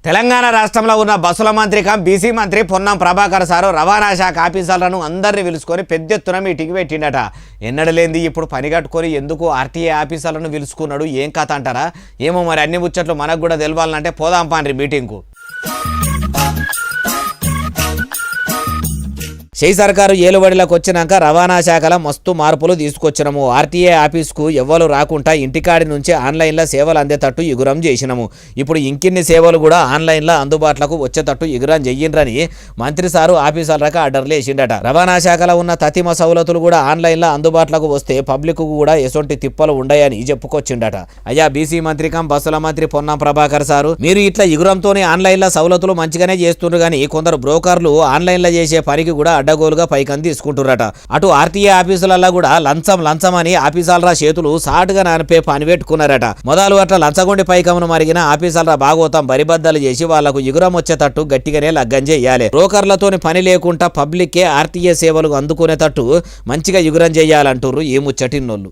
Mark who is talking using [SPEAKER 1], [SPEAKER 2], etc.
[SPEAKER 1] తెలంగాణ రాష్ట్రంలో ఉన్న బస్సుల మంత్రి బీసీ మంత్రి పొన్నం ప్రభాకర్ సారు రవాణా శాఖ ఆఫీసర్లను అందరినీ పిలుచుకొని పెద్ద ఎత్తున మీటింగ్ పెట్టిండట. ఎన్నడలేంది ఇప్పుడు పని కట్టుకొని ఎందుకు ఆర్టీఏ ఆఫీసర్లను పిలుచుకున్నాడు, ఏం కథ అంటారా? ఏమో మరి అన్ని ముచ్చట్లు మనకు కూడా తెలవాలంటే పోదాం పాండ్రి మీటింగ్కు. చేయి సర్కారు ఏలుబడిలోకి వచ్చినాక రవాణా శాఖలో మస్తు మార్పులు తీసుకొచ్చినాము. ఆర్టీఏ ఆఫీస్కు ఎవ్వరు రాకుండా ఇంటికాడి నుంచి ఆన్లైన్లో సేవలు అందేటట్టు ఎగురం చేసినాము. ఇప్పుడు ఇంకిన్ని సేవలు కూడా ఆన్లైన్లో అందుబాటులోకి వచ్చేటట్టు ఎగురం చెయ్యిండ్రని మంత్రి సారు ఆఫీసర్లకు ఆర్డర్లు వేసిండట. రవాణా శాఖలో ఉన్న తతిమ సౌలతులు కూడా ఆన్లైన్లో అందుబాటులోకి వస్తే పబ్లిక్ కూడా ఎసొంటి తిప్పలు ఉండయని చెప్పుకొచ్చిండట. అయ్యా బీసీ మంత్రి బస్సుల మంత్రి పొన్నం ప్రభాకర్ సారు, మీరు ఇట్లా ఎగురంతోనే ఆన్లైన్లో సౌలతులు మంచిగానే చేస్తుండ్రు కానీ కొందరు బ్రోకర్లు ఆన్లైన్లో చేసే పనికి కూడా అడ్డగోలుగా పైకని తీసుకుంటున్నారట. అటు ఆర్టీఏ ఆఫీసులలో కూడా లంచం అని ఆఫీసర్ల చేతులు సాటుగా నానిపే పని పెట్టుకున్నారట. మొదలు అట్లా లంచగొండి పైకమును మరిగిన ఆఫీసర్ల భాగోతం బరిబద్దలు చేసి వాళ్లకు ఎగురం వచ్చేటట్టు గట్టిగానే లగ్గం చేయాలి. బ్రోకర్లతోని పని లేకుండా పబ్లిక్కే ఆర్టీఏ సేవలు అందుకునేటట్టు మంచిగా ఎగురం చేయాలంటారు ఈ ముచ్చటిన్నోళ్ళు.